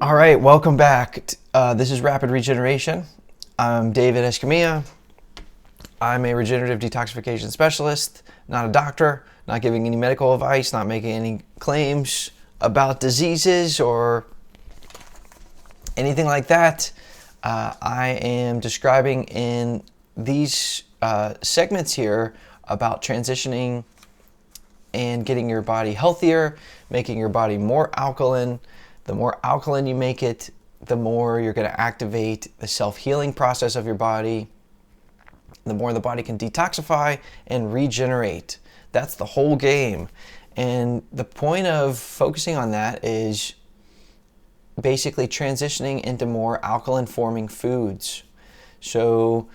All right, welcome back. This is Rapid Regeneration. I'm David Escamilla. I'm a regenerative detoxification specialist, not a doctor, not giving any medical advice, not making any claims about diseases or anything like that. I am describing in these segments here about transitioning and getting your body healthier, making your body more alkaline. The more alkaline you make it, the more you're going to activate the self-healing process of your body, the more the body can detoxify and regenerate. That's the whole game. And the point of focusing on that is basically transitioning into more alkaline forming foods. So,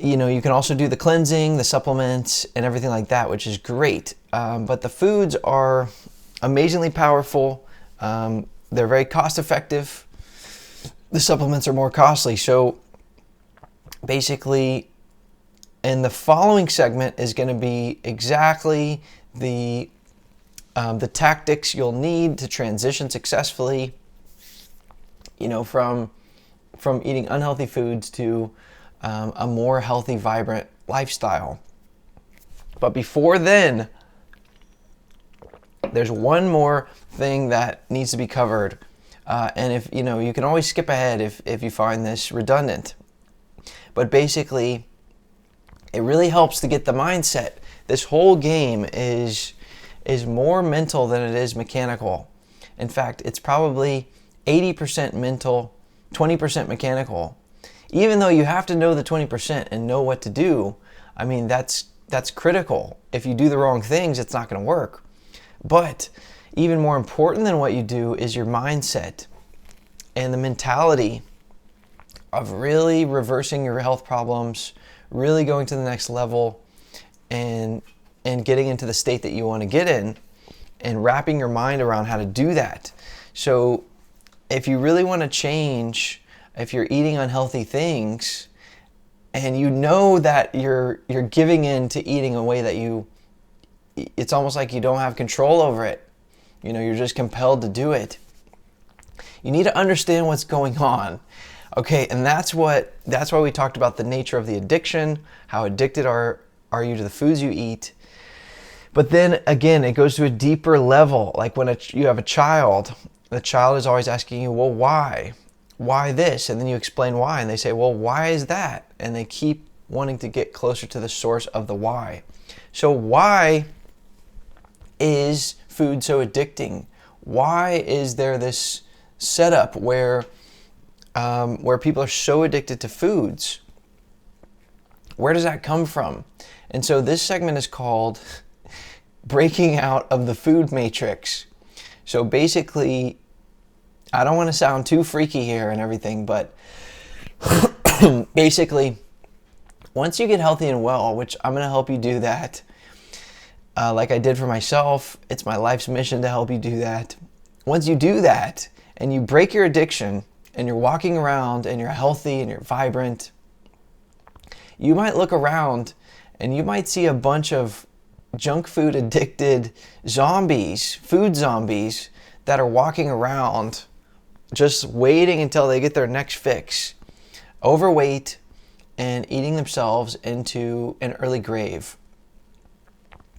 you can also do the cleansing, the supplements, and everything like that, which is great. But the foods are amazingly powerful. They're very cost effective. The supplements are more costly. So basically, in the following segment is going to be exactly the tactics you'll need to transition successfully, from eating unhealthy foods to a more healthy, vibrant lifestyle. But before then, there's one more thing that needs to be covered. And if you can always skip ahead if you find this redundant. But basically, it really helps to get the mindset. This whole game is more mental than it is mechanical. In fact, it's probably 80% mental, 20% mechanical. Even though you have to know the 20% and know what to do, I mean, that's critical. If you do the wrong things, it's not going to work. But even more important than what you do is your mindset and the mentality of really reversing your health problems, really going to the next level and getting into the state that you want to get in and wrapping your mind around how to do that. So if you really want to change, if you're eating unhealthy things and you know that you're giving in to eating a way that it's almost like you don't have control over it. You're just compelled to do it. You need to understand what's going on. Okay, and that's why we talked about the nature of the addiction, how addicted are you to the foods you eat. But then again, it goes to a deeper level. Like when you have a child, the child is always asking you, well, why? Why this? And then you explain why, and they say, well, why is that? And they keep wanting to get closer to the source of the why. So why is food so addicting? Why is there this setup where people are so addicted to foods? Where does that come from? And so this segment is called Breaking Out of the Food Matrix. So basically, I don't want to sound too freaky here and everything, but basically, once you get healthy and well, which I'm going to help you do that, like I did for myself, it's my life's mission to help you do that. Once you do that and you break your addiction and you're walking around and you're healthy and you're vibrant, you might look around and you might see a bunch of junk food addicted zombies, food zombies that are walking around just waiting until they get their next fix, overweight and eating themselves into an early grave.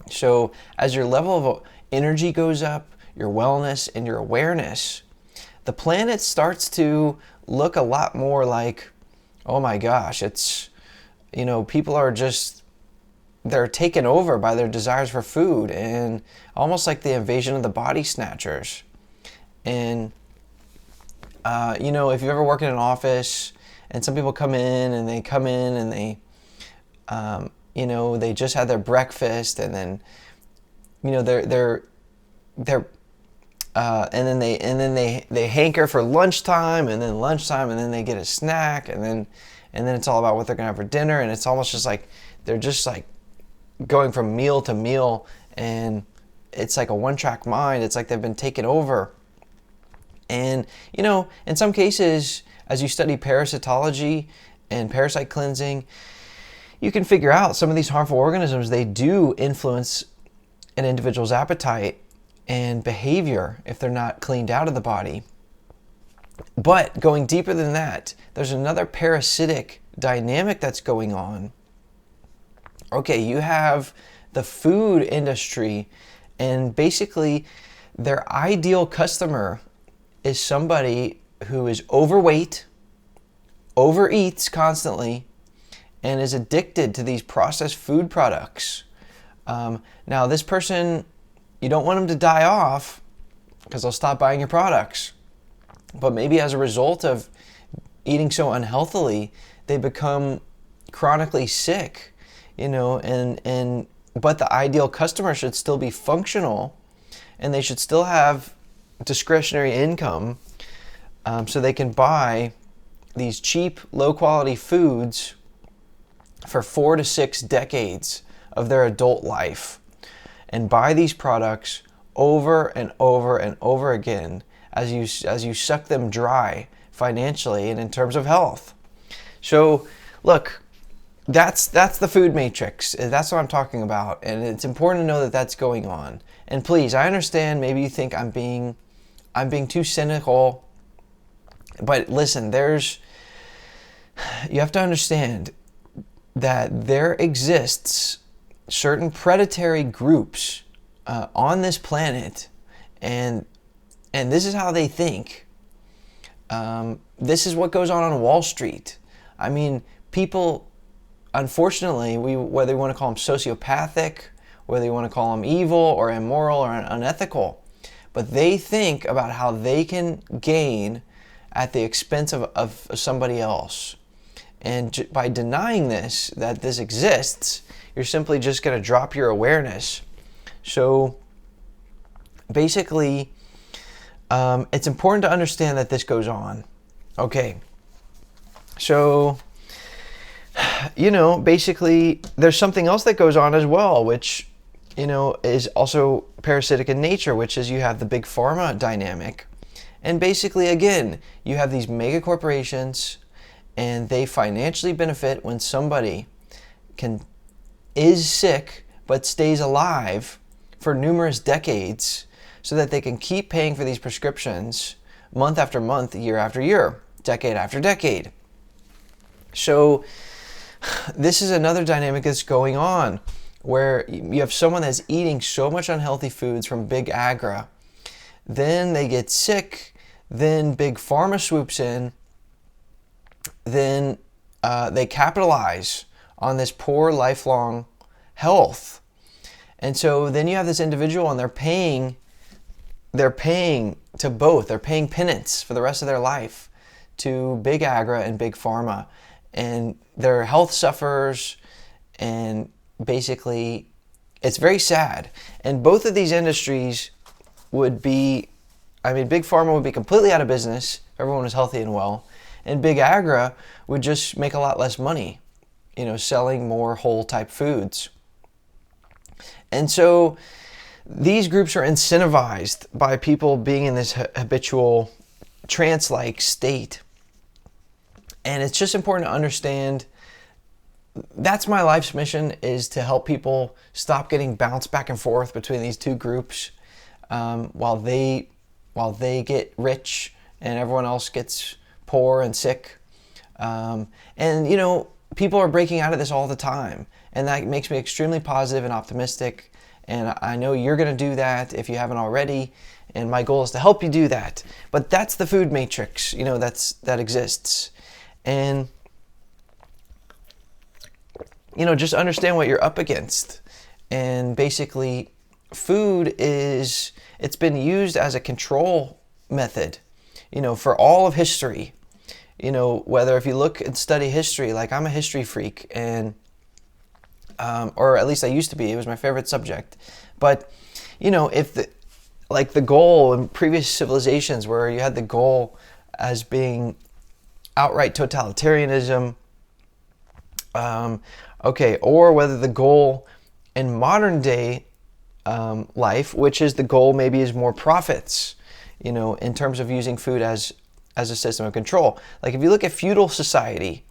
So as your level of energy goes up, your wellness and your awareness, the planet starts to look a lot more like, oh my gosh, it's, people are just, they're taken over by their desires for food and almost like the invasion of the body snatchers. And, if you ever work in an office and some people come in and they, they just had their breakfast and then, and then they hanker for lunchtime and then lunchtime and then they get a snack and then it's all about what they're gonna have for dinner, and it's almost just like they're just like going from meal to meal, and it's like a one-track mind. It's like they've been taken over. And in some cases, as you study parasitology and parasite cleansing, you can figure out some of these harmful organisms, they do influence an individual's appetite and behavior if they're not cleaned out of the body. But going deeper than that, there's another parasitic dynamic that's going on. Okay, you have the food industry, and basically their ideal customer is somebody who is overweight, overeats constantly, and is addicted to these processed food products. Now, this person, you don't want them to die off because they'll stop buying your products. But maybe as a result of eating so unhealthily, they become chronically sick, but the ideal customer should still be functional, and they should still have discretionary income, so they can buy these cheap, low-quality foods for 4 to 6 decades of their adult life, and buy these products over and over and over again as you suck them dry financially and in terms of health. So, look, that's the food matrix. That's what I'm talking about, and it's important to know that that's going on. And please, I understand. Maybe you think I'm being too cynical, but listen, you have to understand that there exists certain predatory groups on this planet, and this is how they think. This is what goes on Wall Street. I mean, people, unfortunately, whether you want to call them sociopathic, whether you want to call them evil or immoral or unethical, but they think about how they can gain at the expense of somebody else. And by denying that this exists, you're simply just going to drop your awareness. So basically, it's important to understand that this goes on. Okay. So, basically, there's something else that goes on as well, which, is also parasitic in nature, which is you have the big pharma dynamic. And basically, again, you have these mega corporations, and they financially benefit when somebody is sick but stays alive for numerous decades, so that they can keep paying for these prescriptions month after month, year after year, decade after decade. So this is another dynamic that's going on, where you have someone that's eating so much unhealthy foods from big agra, then they get sick, then big pharma swoops in, then they capitalize on this poor lifelong health. And so then you have this individual, and they're paying to both. They're paying penance for the rest of their life to big agra and big pharma, and their health suffers, and basically it's very sad. And both of these industries big pharma would be completely out of business if everyone was healthy and well, and big agra would just make a lot less money, selling more whole type foods. And so these groups are incentivized by people being in this habitual trance-like state. And it's just important to understand that's my life's mission, is to help people stop getting bounced back and forth between these two groups, while they get rich and everyone else gets poor and sick. And people are breaking out of this all the time, and that makes me extremely positive and optimistic. And I know you're going to do that if you haven't already. And my goal is to help you do that. But that's the food matrix, that exists. And, just understand what you're up against. And basically, food it's been used as a control method, for all of history. Whether if you look and study history, like I'm a history freak, and or at least I used to be. It was my favorite subject. But, if the goal in previous civilizations, where you had the goal as being outright totalitarianism, or whether the goal in modern day life, which is the goal maybe is more profits, in terms of using food as a system of control. Like if you look at feudal society,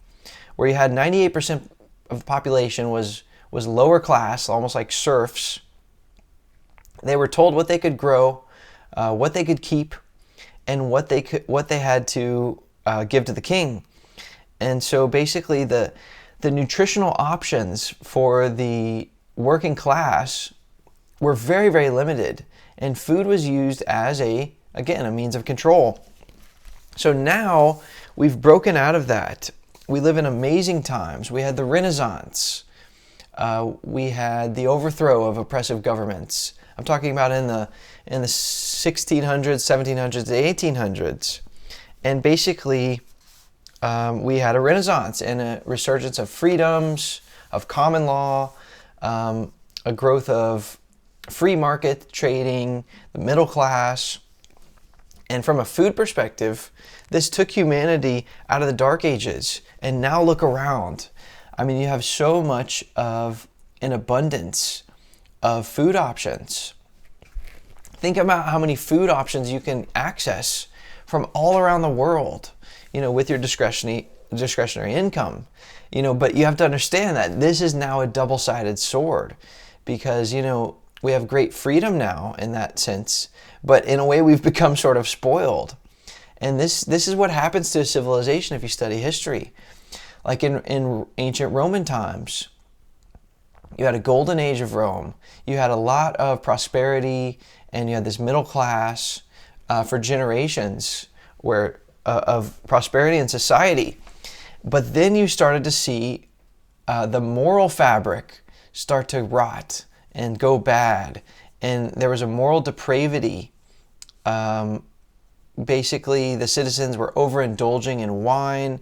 where you had 98% of the population was lower class, almost like serfs. They were told what they could grow, what they could keep, and what they had to give to the king. And so basically the nutritional options for the working class were very, very limited, and food was used as a means of control. So now we've broken out of that. We live in amazing times. We had the Renaissance. We had the overthrow of oppressive governments. I'm talking about in the 1600s, 1700s, 1800s. And basically, we had a Renaissance and a resurgence of freedoms, of common law, a growth of free market trading, the middle class. And from a food perspective, this took humanity out of the Dark Ages. And now look around. I mean, you have so much of an abundance of food options. Think about how many food options you can access from all around the world, with your discretionary income. But you have to understand that this is now a double-sided sword, because, we have great freedom now in that sense, but in a way we've become sort of spoiled. And this is what happens to a civilization if you study history. Like in ancient Roman times, you had a golden age of Rome. You had a lot of prosperity, and you had this middle class for generations of prosperity in society. But then you started to see the moral fabric start to rot and go bad. And there was a moral depravity. Basically, the citizens were overindulging in wine,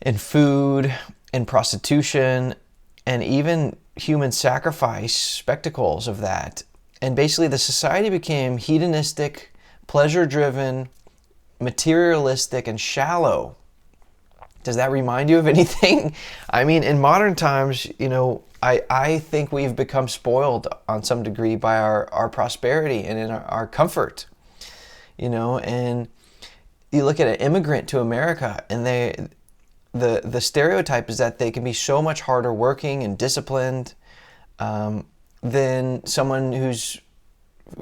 in food, in prostitution, and even human sacrifice, spectacles of that. And basically the society became hedonistic, pleasure-driven, materialistic, and shallow. Does that remind you of anything? I mean, in modern times, I think we've become spoiled on some degree by our prosperity and in our comfort. And you look at an immigrant to America, and the stereotype is that they can be so much harder working and disciplined than someone whose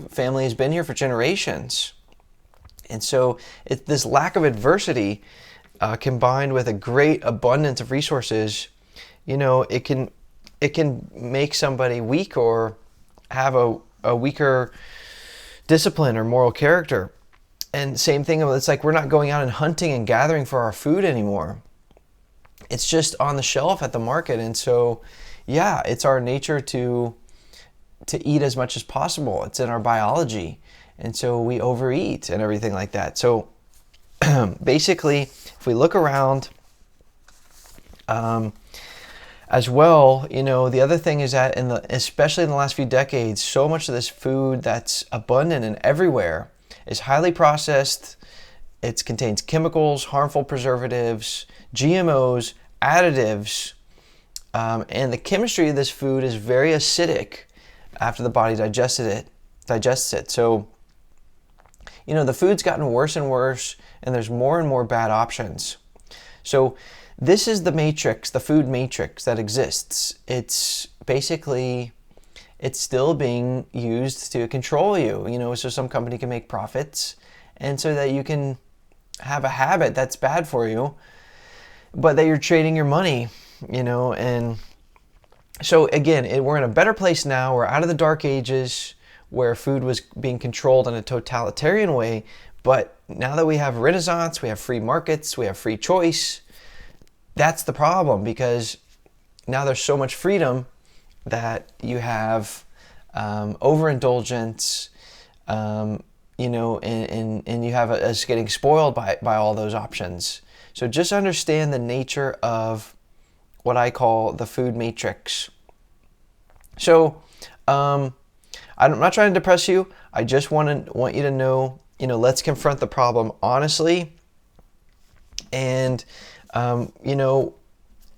family has been here for generations. And so this lack of adversity combined with a great abundance of resources, it can make somebody weak or have a weaker discipline or moral character. And same thing, it's like we're not going out and hunting and gathering for our food anymore. It's just on the shelf at the market. And so, yeah, it's our nature to eat as much as possible. It's in our biology. And so we overeat and everything like that. So basically, if we look around as well, the other thing is that especially in the last few decades, so much of this food that's abundant and everywhere is highly processed. It contains chemicals, harmful preservatives, GMOs, additives, and the chemistry of this food is very acidic after the body digests it. So, the food's gotten worse and worse, and there's more and more bad options. So this is the matrix, the food matrix that exists. It's basically, it's still being used to control you, so some company can make profits, and so that you can have a habit that's bad for you, but that you're trading your money, and so again, we're in a better place now. We're out of the Dark Ages where food was being controlled in a totalitarian way, but now that we have Renaissance, we have free markets, we have free choice, that's the problem, because now there's so much freedom that you have overindulgence, and you have us getting spoiled by all those options. So just understand the nature of what I call the food matrix. So I'm not trying to depress you. I just want you to know, let's confront the problem honestly. And,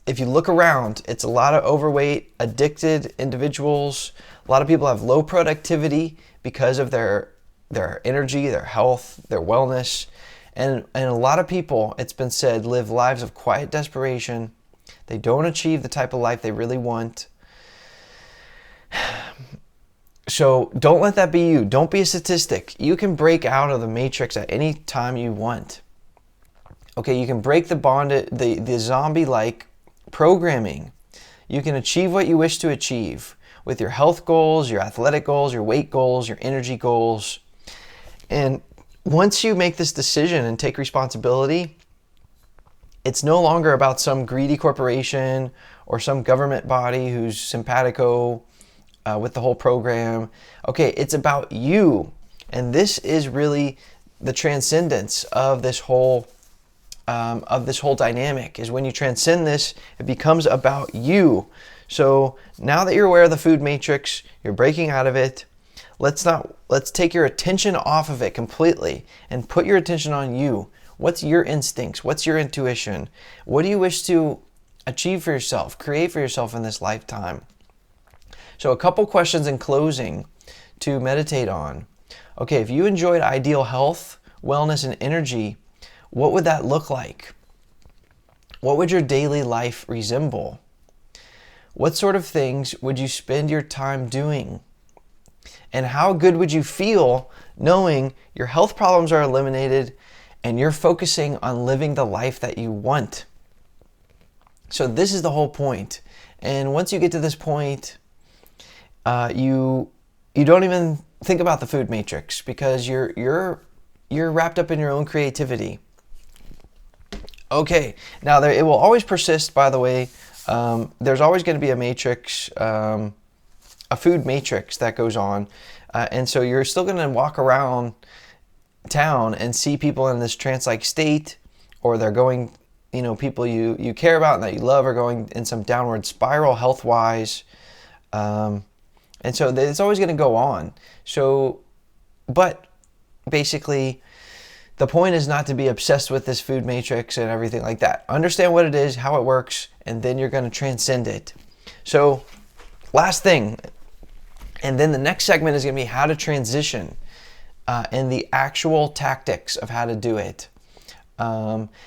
if you look around, it's a lot of overweight, addicted individuals. A lot of people have low productivity because of their energy, their health, their wellness. And a lot of people, it's been said, live lives of quiet desperation. They don't achieve the type of life they really want. So don't let that be you. Don't be a statistic. You can break out of the matrix at any time you want. Okay, you can break the zombie-like programming. You can achieve what you wish to achieve with your health goals, your athletic goals, your weight goals, your energy goals. And once you make this decision and take responsibility, it's no longer about some greedy corporation or some government body who's simpatico with the whole program. Okay, it's about you. And this is really the transcendence of this whole dynamic, is when you transcend this, it becomes about you. So now that you're aware of the food matrix, you're breaking out of it, let's take your attention off of it completely and put your attention on you. What's your instincts? What's your intuition? What do you wish to achieve for yourself, create for yourself in this lifetime? So a couple questions in closing to meditate on. Okay, if you enjoyed ideal health, wellness, and energy, what would that look like? What would your daily life resemble? What sort of things would you spend your time doing? And how good would you feel knowing your health problems are eliminated and you're focusing on living the life that you want? So this is the whole point. And once you get to this point, you don't even think about the food matrix, because you're wrapped up in your own creativity. Okay, now it will always persist, by the way. There's always going to be a matrix, a food matrix that goes on. And so you're still going to walk around town and see people in this trance-like state, or they're going, people you care about and that you love are going in some downward spiral health-wise. And so it's always going to go on. So, but basically, the point is not to be obsessed with this food matrix and everything like that. Understand what it is, how it works, and then you're going to transcend it. So, last thing, and then the next segment is going to be how to transition and the actual tactics of how to do it.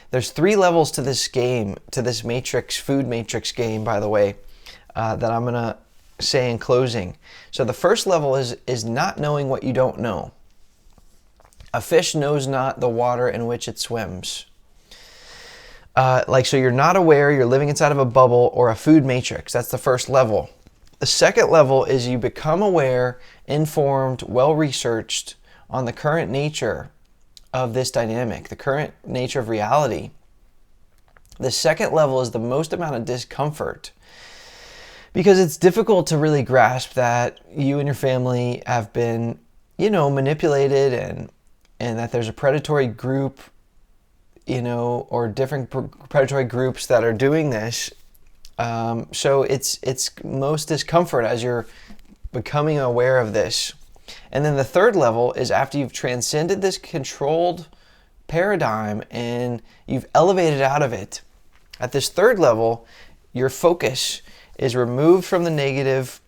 There's 3 levels to this game, to this matrix, food matrix game, by the way, that I'm going to say in closing. So the first level is not knowing what you don't know. A fish knows not the water in which it swims. So you're not aware, you're living inside of a bubble or a food matrix. That's the first level. The second level is you become aware, informed, well-researched on the current nature of this dynamic, the current nature of reality. The second level is the most amount of discomfort, because it's difficult to really grasp that you and your family have been, manipulated, and that there's a predatory group, or different predatory groups that are doing this. So it's most discomfort as you're becoming aware of this. And then the third level is after you've transcended this controlled paradigm and you've elevated out of it. At this third level, your focus is removed from the negative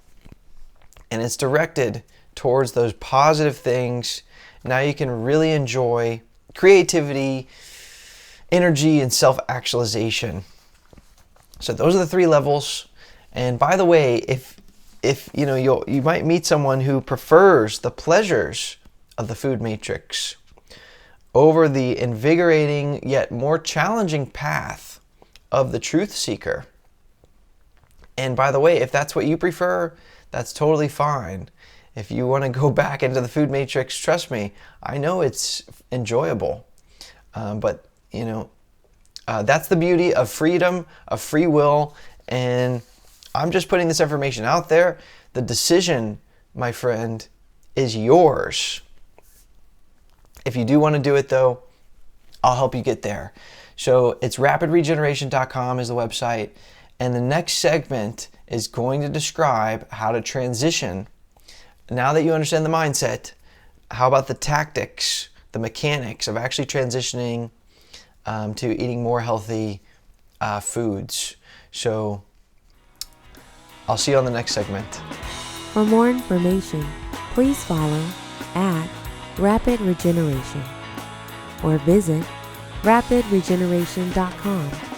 and it's directed towards those positive things. Now you can really enjoy creativity, energy, and self-actualization. So those are the 3 levels. And by the way, if you might meet someone who prefers the pleasures of the food matrix over the invigorating yet more challenging path of the truth seeker. And by the way, if that's what you prefer, that's totally fine. If you want to go back into the food matrix, trust me, I know it's enjoyable. But that's the beauty of freedom, of free will, and I'm just putting this information out there. The decision, my friend, is yours. If you do want to do it, though, I'll help you get there. So it's rapidregeneration.com is the website. And the next segment is going to describe how to transition. Now that you understand the mindset, how about the tactics, the mechanics of actually transitioning to eating more healthy foods? So I'll see you on the next segment. For more information, please follow @Rapid Regeneration or visit rapidregeneration.com.